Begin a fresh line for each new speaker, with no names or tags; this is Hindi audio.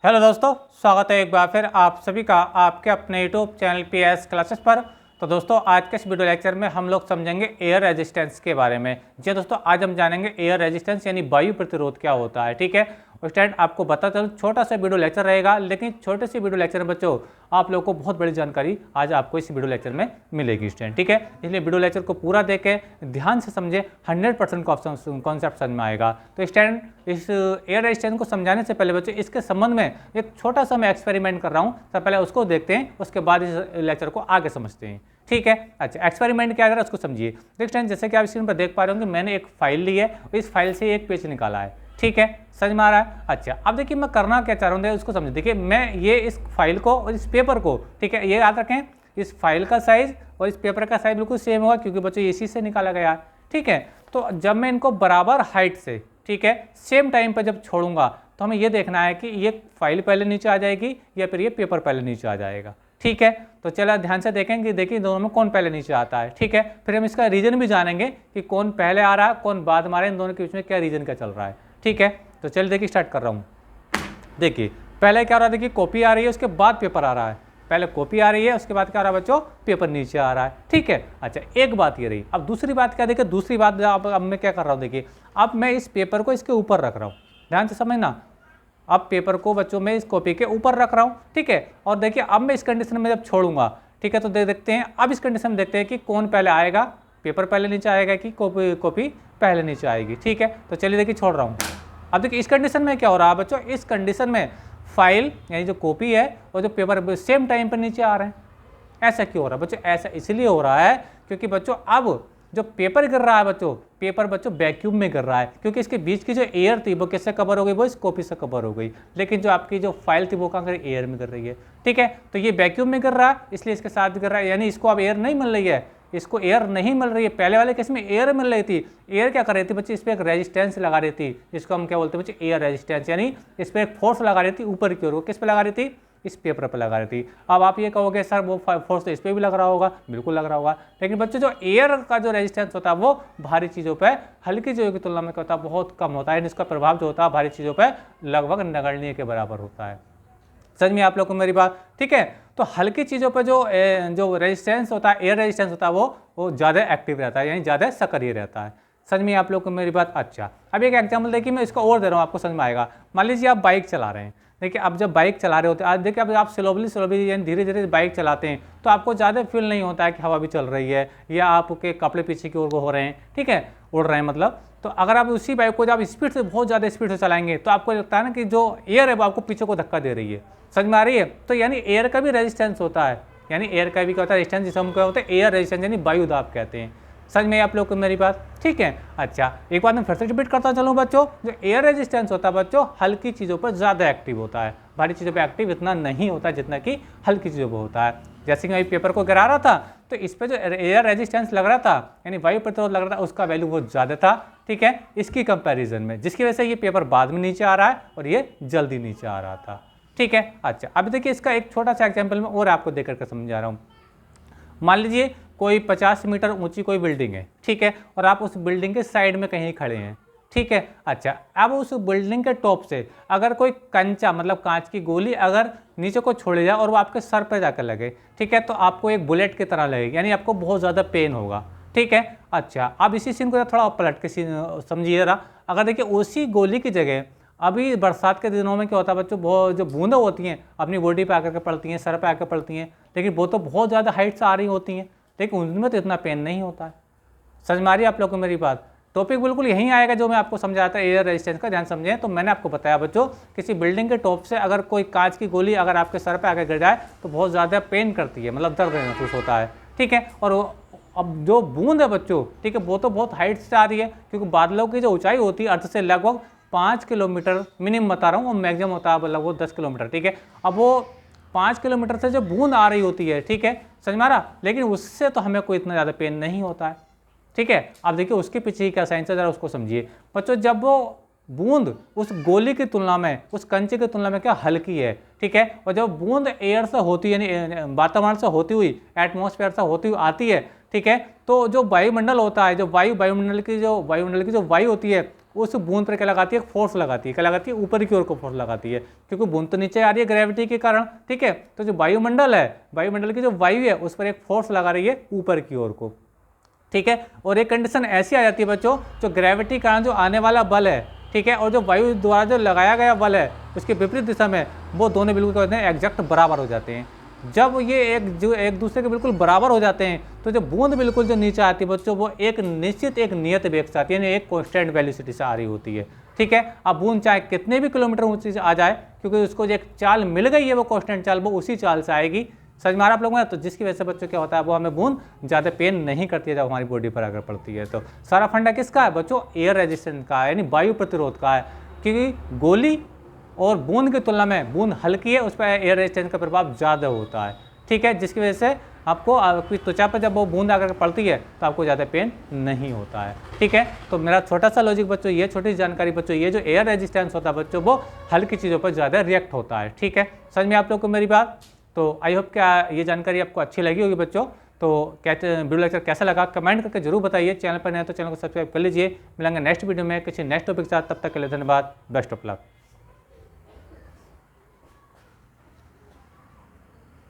हेलो दोस्तों, स्वागत है एक बार फिर आप सभी का आपके अपने यूट्यूब चैनल PS क्लासेस पर। तो दोस्तों आज के इस वीडियो लेक्चर में हम लोग समझेंगे एयर रेजिस्टेंस के बारे में। जी दोस्तों, आज हम जानेंगे एयर रेजिस्टेंस यानी वायु प्रतिरोध क्या होता है। ठीक है, उस टाइम आपको बता चलूं, छोटा सा वीडियो लेक्चर रहेगा, लेकिन छोटे से वीडियो लेक्चर में बच्चों आप लोगों को बहुत बड़ी जानकारी आज आपको इस वीडियो लेक्चर में मिलेगी स्टूडेंट। ठीक है, इसलिए वीडियो लेक्चर को पूरा देखें, ध्यान से समझे, 100% कॉन्सेप्ट समझ में आएगा। तो स्टूडेंट इस एयर रेजिस्टेंस को समझाने से पहले बच्चों इसके संबंध में एक छोटा सा मैं एक्सपेरिमेंट कर रहा हूँ, तो पहले उसको देखते हैं, उसके बाद इस लेक्चर को आगे समझते हैं। ठीक है, अच्छा एक्सपेरिमेंट क्या कर रहा है उसको समझिए। देखते हैं, जैसे कि आप स्क्रीन पर देख पा रहे होंगे, मैंने एक फाइल ली है और इस फाइल से एक पेज निकाला है। ठीक है, समझ में आ रहा है। अच्छा अब देखिए मैं करना क्या चाह रहा हूँ उसको समझिए। देखिए मैं ये इस फाइल को और इस पेपर को, ठीक है, ये याद रखें, इस फाइल का साइज और इस पेपर का साइज बिल्कुल सेम होगा क्योंकि बच्चों इसी से निकाला गया है। ठीक है, तो जब मैं इनको बराबर हाइट से, ठीक है, सेम टाइम पर जब छोड़ूंगा तो हमें ये देखना है कि ये फाइल पहले नीचे आ जाएगी या फिर ये पेपर पहले नीचे आ जाएगा। ठीक है, तो चलो ध्यान से देखेंगे, देखिए दोनों में कौन पहले नीचे आता है। ठीक है, फिर हम इसका रीजन भी जानेंगे कि कौन पहले आ रहा है कौन बाद में आ रहा है, इन दोनों के बीच में क्या रीजन क्या चल रहा है। ठीक है, तो चलिए देखिए स्टार्ट कर रहा हूँ। देखिए पहले क्या हो रहा है, देखिए कॉपी आ रही है, उसके बाद पेपर आ रहा है। पहले कॉपी आ रही है, उसके बाद क्या आ रहा है बच्चों, पेपर नीचे आ रहा है। ठीक है, अच्छा एक बात ये रही। अब दूसरी बात क्या, देखिए दूसरी बात अब मैं क्या कर रहा हूँ, देखिए अब मैं इस पेपर को इसके ऊपर रख रहा हूँ, ध्यान से समझना। अब पेपर को बच्चों में इस कॉपी के ऊपर रख रहा हूँ। ठीक है, और देखिए अब मैं इस कंडीशन में जब छोड़ूंगा, ठीक है, तो देखते हैं अब इस कंडीशन में देखते हैं कि कौन पहले आएगा, पेपर पहले नीचे आएगा कि कॉपी पहले नीचे आएगी। ठीक है, तो चलिए देखिए छोड़ रहा हूँ। अब देखिए इस कंडीशन में क्या हो रहा है बच्चों, इस कंडीशन में फाइल यानी जो कॉपी है और जो पेपर सेम टाइम पर नीचे आ रहे हैं। ऐसा क्यों हो रहा है बच्चों, ऐसा इसलिए हो रहा है क्योंकि बच्चों अब जो पेपर गिर रहा है बच्चों, पेपर बच्चों वैक्यूम में गिर रहा है, क्योंकि इसके बीच की जो एयर थी वो किससे कवर हो गई, वो इस कॉपी से कवर हो गई, लेकिन जो आपकी जो फाइल थी वो कहाँ कर एयर में गिर रही है। ठीक है, तो ये वैक्यूम में गिर रहा है इसलिए इसके साथ गिर रहा है, यानी इसको अब एयर नहीं मिल रही है, इसको एयर नहीं मिल रही है। पहले वाले केस में एयर मिल रही थी। एयर क्या कर रही थी बच्चे, इस पर एक रेजिस्टेंस लगा रही थी, जिसको हम क्या बोलते हैं बच्चे, एयर रेजिस्टेंस, यानी इस पर एक फोर्स लगा रही थी ऊपर की ओर। किस पे लगा रही थी, इस पेपर पर लगा रही थी। अब आप ये कहोगे सर वो फोर्स तो इस पर भी लग रहा होगा, बिल्कुल लग रहा होगा, लेकिन बच्चों जो एयर का जो रेजिस्टेंस होता है वो भारी चीज़ों पे हल्की चीज़ों की तुलना में क्या होता है, बहुत कम होता है। इसका प्रभाव जो होता है भारी चीज़ों पे लगभग नगण्य के बराबर होता है। समझ में आप लोग को मेरी बात। ठीक है, तो हल्की चीज़ों पर जो रेजिस्टेंस होता है, एयर रेजिस्टेंस होता है, वो ज़्यादा एक्टिव रहता है, यानी ज़्यादा सक्रिय रहता है। समझ में आप लोग को मेरी बात। अच्छा अब एक एग्जाम्पल देखिए, मैं इसको और दे रहा हूँ, आपको समझ में आएगा। मान लीजिए आप बाइक चला रहे हैं। देखिए अब जब बाइक चला रहे होते हैं, आज देखिए अब आप स्लोली यानी धीरे धीरे बाइक चलाते हैं तो आपको ज़्यादा फील नहीं होता है कि हवा भी चल रही है या आपके कपड़े पीछे की ओर हो रहे हैं। ठीक है, उड़ रहे हैं मतलब। तो अगर आप उसी बाइक को जब स्पीड से, बहुत ज़्यादा स्पीड से चलाएंगे तो आपको लगता है ना कि जो एयर है वो आपको पीछे को धक्का दे रही है। समझ में आ रही है। तो यानी एयर का भी रेजिस्टेंस होता है, यानी एयर का भी क्या होता है, रेजिस्टेंस, जिसे हम क्या होता है एयर रेजिस्टेंस यानी वायु दाब कहते हैं। समझ में आप लोग को मेरी बात। ठीक है, अच्छा एक बात मैं फिर से रिपीट करता चलूँ बच्चों, जो एयर रेजिस्टेंस होता है बच्चों हल्की चीज़ों पर ज़्यादा एक्टिव होता है, भारी चीज़ों पर एक्टिव इतना नहीं होता जितना कि हल्की चीज़ों पर होता है। जैसे कि मैं पेपर को गिरा रहा था तो इस पर जो एयर रेजिस्टेंस लग रहा था यानी वायु प्रतिरोध लग रहा था, उसका वैल्यू बहुत ज़्यादा था। ठीक है, इसकी कंपैरिजन में, जिसकी वजह से ये पेपर बाद में नीचे आ रहा है और ये जल्दी नीचे आ रहा था। ठीक है, अच्छा अब देखिए इसका एक छोटा सा एग्जाम्पल मैं और आपको देकर के समझा रहा हूँ। मान लीजिए कोई 50 मीटर ऊंची कोई बिल्डिंग है, ठीक है, और आप उस बिल्डिंग के साइड में कहीं खड़े हैं। ठीक है, अच्छा अब उस बिल्डिंग के टॉप से अगर कोई कंचा मतलब कांच की गोली अगर नीचे को छोड़े जाए और वो आपके सर पर जाकर लगे, ठीक है, तो आपको एक बुलेट की तरह लगेगी, यानी आपको बहुत ज़्यादा पेन होगा। ठीक है, अच्छा अब इसी सीन को थोड़ा पलट के समझिए रहा। अगर देखिए उसी गोली की जगह अभी बरसात के दिनों में क्या होता है बच्चों, बहुत जो बूंदें होती हैं अपनी बॉडी पे आकर के पड़ती हैं, सर पे आकर पड़ती हैं, लेकिन वो तो बहुत ज़्यादा हाइट से आ रही होती हैं, लेकिन उनमें तो इतना पेन नहीं होता है। समझ में आ रही है आप लोग को मेरी बात। टॉपिक बिल्कुल यहीं आएगा जो मैं आपको समझाया था एयर रेजिस्टेंस का, ध्यान समझें। तो मैंने आपको बताया बच्चों, किसी बिल्डिंग के टॉप से अगर कोई कांच की गोली अगर आपके सर पे आकर गिर जाए तो बहुत ज़्यादा पेन करती है, मतलब दर्द महसूस होता है। ठीक है, और अब जो बूंद है बच्चों, ठीक है, वो तो बहुत हाइट से आ रही है, क्योंकि बादलों की जो ऊंचाई होती है अर्थ से लगभग 5 किलोमीटर मिनिमम बता रहा हूँ, और मैक्सिमम होता है लगभग 10 किलोमीटर। ठीक है, अब वो 5 किलोमीटर से जो बूंद आ रही होती है, ठीक है, समझ में आ रहा, लेकिन उससे तो हमें कोई इतना ज़्यादा पेन नहीं होता है। ठीक है, अब देखिए उसके पीछे क्या साइंस है, जरा उसको समझिए बच्चों। जब वो बूंद उस गोली की तुलना में, उस कंचे की तुलना में क्या हल्की है, ठीक है, और जब बूंद एयर से होती है यानी वातावरण से होती हुई, एटमॉस्फेयर से होती हुई आती है, ठीक है, तो जो वायुमंडल होता है, जो वायुमंडल की जो वायु होती है उस बूंद पर क्या लगाती है, फोर्स लगाती है। क्या लगाती है, ऊपर की ओर को फोर्स लगाती है, क्योंकि बूंद तो नीचे आ रही है ग्रेविटी के कारण, ठीक है। तो जो वायुमंडल है, वायुमंडल की जो वायु है उस पर एक फोर्स लगा रही है ऊपर की ओर को, ठीक है। और एक कंडीशन ऐसी आ जाती है बच्चों, जो ग्रेविटी कारण जो आने वाला बल है, ठीक है, और जो वायु द्वारा जो लगाया गया बल है उसके विपरीत दिशा में, वो दोनों बिल्कुल क्या होते हैं, एग्जैक्ट बराबर हो जाते हैं। जब ये एक दूसरे के बिल्कुल बराबर हो जाते हैं तो जो बूंद बिल्कुल जो नीचे आती है बच्चों, वो एक निश्चित एक नियत वेग से आती है, यानी एक कांस्टेंट वेलोसिटी से आ रही होती है, ठीक है। अब बूंद चाहे कितने भी किलोमीटर ऊंची से आ जाए, क्योंकि उसको जो एक चाल मिल गई है वो कांस्टेंट चाल, वो उसी चाल से आएगी। समझ में आ रहा आप लोगों को? तो जिसकी वजह से बच्चों क्या होता है, वो हमें बूंद ज़्यादा पेन नहीं करती है जब हमारी बॉडी पर अगर पड़ती है। तो सारा फंडा किसका है बच्चों, एयर रेजिस्टेंस का है, यानी वायु प्रतिरोध का है। क्योंकि गोली और बूंद की तुलना में बूंद हल्की है, उस पर एयर रेजिस्टेंस का प्रभाव ज़्यादा होता है, ठीक है। जिसकी वजह से आपको आपकी त्वचा पर जब वो बूंद आकर पड़ती है तो आपको ज़्यादा पेन नहीं होता है, ठीक है। तो मेरा छोटा सा लॉजिक बच्चों, ये छोटी जानकारी बच्चों, ये जो एयर रेजिस्टेंस होता है बच्चों, वो हल्की चीज़ों पर ज़्यादा रिएक्ट होता है, ठीक है। समझ में आप लोग को मेरी बात? तो आई होप क्या ये जानकारी आपको अच्छी लगी होगी बच्चों। तो कहते वीडियो लेक्चर कैसा लगा कमेंट करके जरूर बताइए। चैनल पर नए तो चैनल को सब्सक्राइब कर लीजिए। मिलेंगे नेक्स्ट वीडियो में किसी नेक्स्ट टॉपिक के साथ, तब तक के लिए धन्यवाद, बेस्ट ऑफ लक।